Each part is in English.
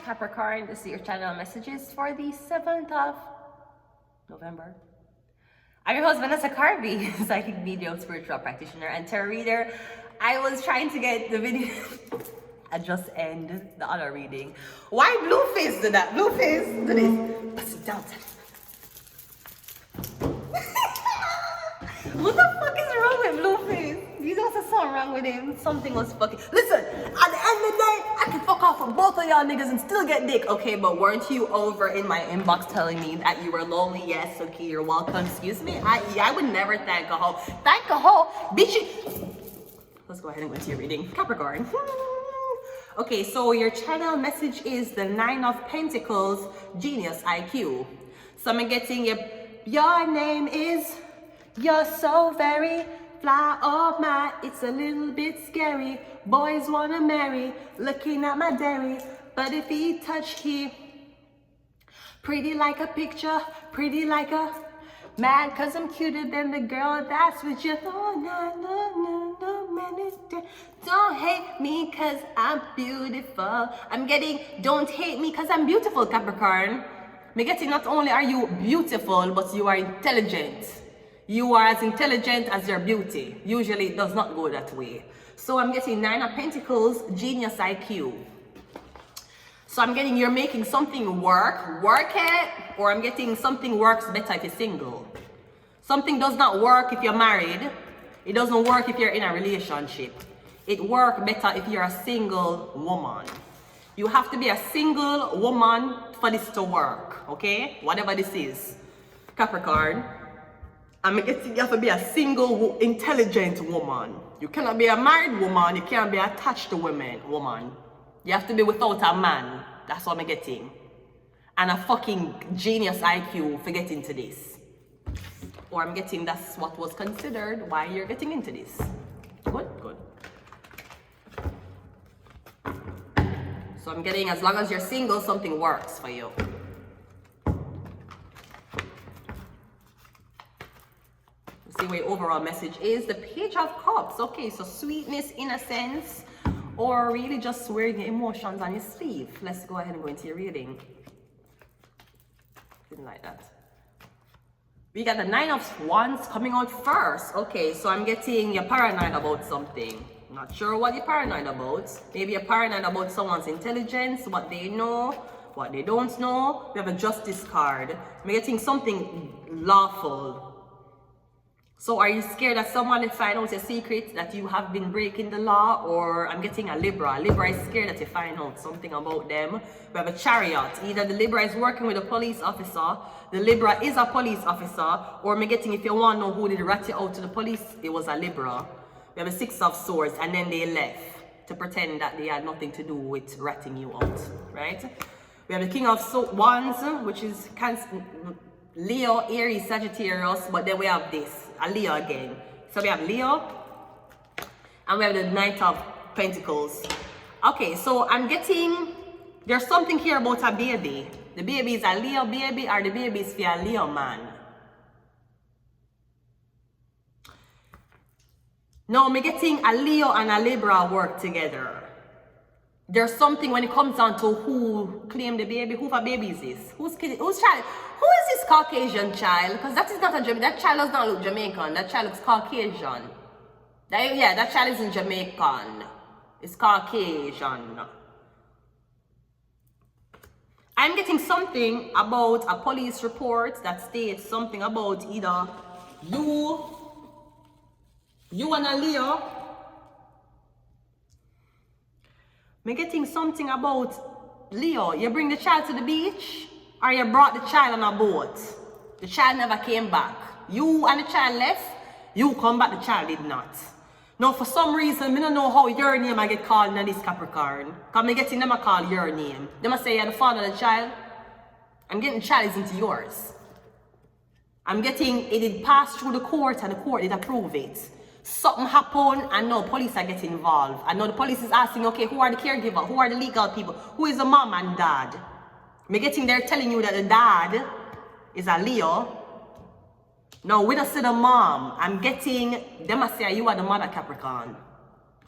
Capricorn. This is your channel messages for the 7th of November. I'm your host, Vanessa Carby, psychic medium, spiritual practitioner, and tarot reader. I was trying to get the video. I just end the other reading. Why Blueface did that? Blueface did this. Pass it down. What the fuck is wrong with Blueface? You know there's something wrong with him. Something was fucking. Listen, at the end of the day, I can fuck off from both of y'all niggas and still get dick. Okay, but weren't you over in my inbox telling me that you were lonely? Yes, okay, you're welcome. Excuse me. I would never thank a hoe. Thank a hoe, bitch. Let's go ahead and go into your reading. Capricorn. Okay, so your channel message is the 9 of Pentacles, Genius IQ. So I'm getting your name is, you're so very fly, oh my, it's a little bit scary. Boys wanna marry, looking at my dairy. But if he touch he, pretty like a picture, pretty like a man, cause I'm cuter than the girl that's with you. Oh, no, man, don't hate me cause I'm beautiful. I'm getting, don't hate me cause I'm beautiful, Capricorn. I'm getting, not only are you beautiful, but you are intelligent. You are as intelligent as your beauty. Usually it does not go that way. So I'm getting 9 of Pentacles, Genius IQ. So I'm getting you're making something work it, or I'm getting something works better if you're single. Something does not work if you're married. It doesn't work if you're in a relationship. It works better if you're a single woman. You have to be a single woman for this to work, okay? Whatever this is. Capricorn. I'm getting you have to be a single, intelligent woman. You cannot be a married woman. You can't be attached to woman. You have to be without a man. That's what I'm getting. And a fucking genius IQ for getting to this. Or I'm getting that's what was considered why you're getting into this. Good. So I'm getting as long as you're single, something works for you. See what your overall message is. The Page of Cups. Okay, so sweetness, innocence, or really just wearing your emotions on your sleeve. Let's go ahead and go into your reading. Didn't like that. We got the 9 of Wands coming out first. Okay, so I'm getting you're paranoid about something. Not sure what you're paranoid about. Maybe you're paranoid about someone's intelligence, what they know, what they don't know. We have a Justice card. I'm getting something lawful. So are you scared that someone will find out your secret, that you have been breaking the law? Or I'm getting a Libra. Libra is scared that you find out something about them. We have a Chariot. Either the Libra is working with a police officer, the Libra is a police officer, or I'm getting if you want to know who did rat you out to the police, it was a Libra. We have a 6 of Swords, and then they left to pretend that they had nothing to do with ratting you out, right? We have the King of Wands, which is Leo, Aries, Sagittarius, but then we have this, a Leo again. So we have Leo, and we have the Knight of Pentacles. Okay, so I'm getting, there's something here about a baby. The baby is a Leo baby, or the baby is for a Leo man. Now I'm getting a Leo and a Libra work together. There's something when it comes down to who claimed the baby. Who for baby is this? Whose child? Who is this Caucasian child? Because that is not a Jamaican. That child does not look Jamaican. That child looks Caucasian. That child isn't Jamaican. It's Caucasian. I'm getting something about a police report that states something about either you and a Leo. I'm getting something about Leo. You bring the child to the beach, or you brought the child on a boat. The child never came back. You and the child left, you come back, the child did not. Now for some reason, I don't know how your name I get called in this Capricorn. Because I'm getting them call your name. They must say you're the father of the child. I'm getting the child is into yours. I'm getting it did pass through the court and the court did approve it. Something happened and now police are getting involved. I know the police is asking, okay, who are the caregiver? Who are the legal people? Who is the mom and dad? I'm getting there telling you that the dad is a Leo. Now, we don't see the mom. I'm getting, they must say you are the mother, Capricorn.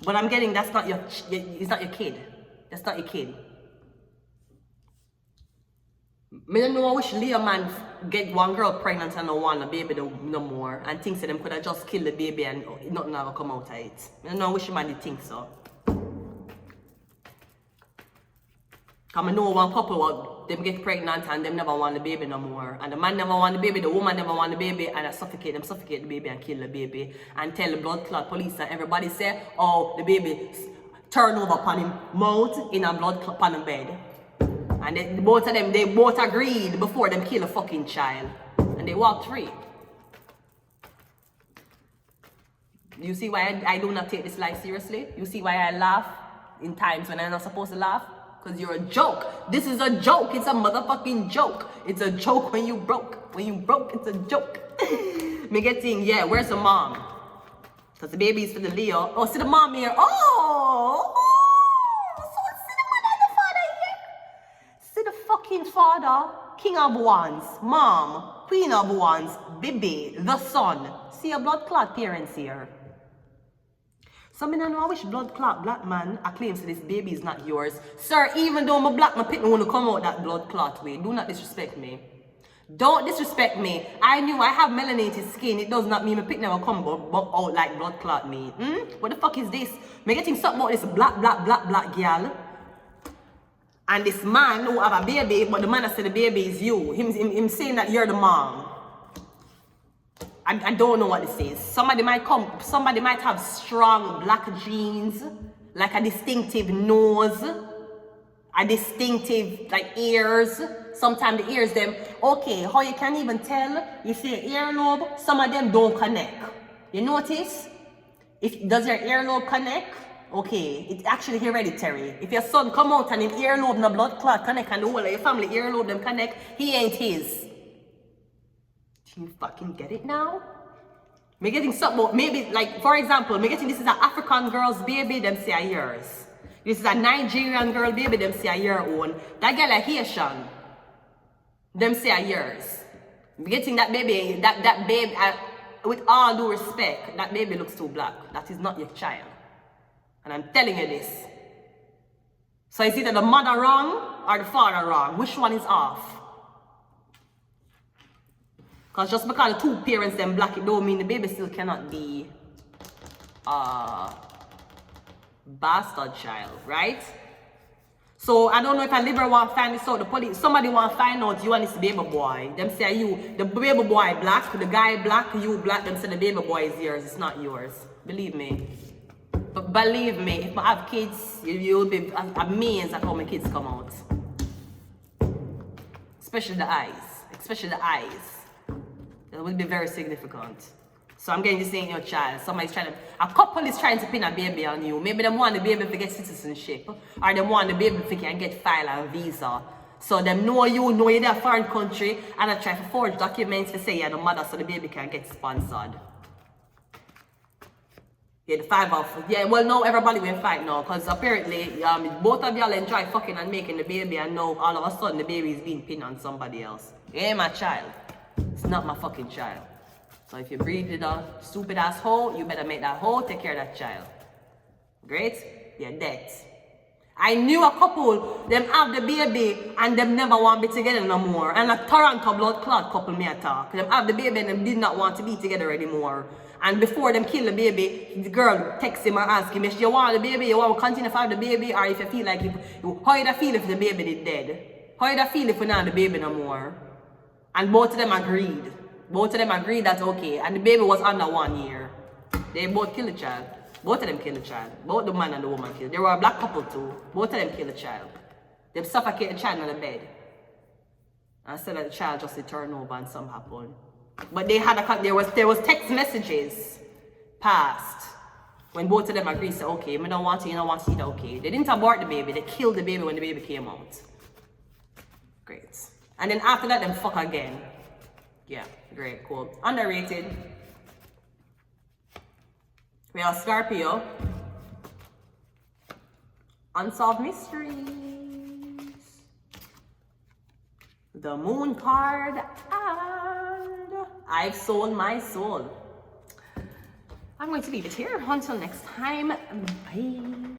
But I'm getting that's not your, it's not your kid. That's not your kid. Me don't know which Leo man get one girl pregnant and don't want a baby no more and thinks that them could have just killed the baby and nothing ever come out of it. Me don't know which man they think so. Cause I know one couple them get pregnant and them never want the baby no more. And the man never want the baby, the woman never want the baby, and I suffocate the baby and kill the baby. And tell the blood clot police and everybody say, oh, the baby turn over upon him mouth in a blood clot on the bed. And both of them, they both agreed before them kill a fucking child. And they walked free. You see why I do not take this life seriously? You see why I laugh in times when I'm not supposed to laugh? Because you're a joke. This is a joke. It's a motherfucking joke. It's a joke when you broke. When you broke, it's a joke. Me getting, yeah, where's the mom? Because the baby is for the Leo. Oh, see the mom here. Oh! So see the mother and the father here. See the fucking father, king of wands, mom, queen of wands, baby, the son. See your blood clot parents here. So I don't know which blood clot black man claims that this baby is not yours. Sir, even though I'm black, my pit don't want to come out that blood clot way. Do not disrespect me. Don't disrespect me. I knew I have melanated skin. It does not mean my pit never come out like blood clot me. What the fuck is this? Me getting something about this black girl. And this man who have a baby, but the man that said the baby is you. Him saying that you're the mom. I don't know what this is. Somebody might have strong black genes, like a distinctive nose, a distinctive like ears. Sometimes the ears them, okay, how you can even tell, you see your earlobe, some of them don't connect. You notice? Does your earlobe connect? Okay, it's actually hereditary. If your son come out and his earlobe and the blood clot connect and the whole of your family earlobe them connect, he ain't his. Do you fucking get it now? Me getting something, maybe like for example, me getting this is an African girl's baby, them say a yours. This is a Nigerian girl baby, them say a your own. That girl a Haitian, them say a yours. Me getting that baby, that baby, with all due respect, that baby looks too black. That is not your child. And I'm telling you this. So is either the mother wrong or the father wrong? Which one is off? Because just because the two parents them black, it don't mean the baby still cannot be a bastard child, right? So I don't know if a liberal want to find this out, the police, somebody want to find out you and this baby boy. Them say you, the baby boy black, the guy black, you black, them say the baby boy is yours, it's not yours. Believe me. But believe me, if I have kids, you'll be amazed at how my kids come out. Especially the eyes. That would be very significant. So I'm getting this ain't your child. A couple is trying to pin a baby on you. Maybe they want the baby to get citizenship. Or they want the baby to get file and visa. So them know you're in a foreign country and I try to forge documents to say you're the mother so the baby can get sponsored. Yeah, the 5 off. Yeah, well now everybody will fight now. Because apparently both of y'all enjoy fucking and making the baby and now all of a sudden the baby is being pinned on somebody else. It ain't my child. It's not my fucking child. So if you breed with a stupid ass hoe, you better make that hoe take care of that child. Great? You're dead. I knew a couple, them have the baby and them never want to be together no more. And a Toronto blood clot couple me attack. Them have the baby and them did not want to be together anymore. And before them kill the baby, the girl texts him and asks him if you want the baby, you want to continue to have the baby, or if you feel like how you feel if the baby is dead? How you feel if we not have the baby no more? And both of them agreed. Both of them agreed that's okay. And the baby was under 1 year. They both killed the child. Both of them killed the child. Both the man and the woman killed. They were a black couple too. Both of them killed the child. They suffocated the child on the bed. And said that the child just turned over and something happened. But they had there was text messages passed when both of them agreed, said, okay, I don't want to, you don't want to see that, okay. They didn't abort the baby. They killed the baby when the baby came out. Great. And then after that, them fuck again. Yeah, great, cool. Underrated. We have Scorpio. Unsolved mysteries. The moon card. And I've sold my soul. I'm going to leave it here. Until next time. Bye.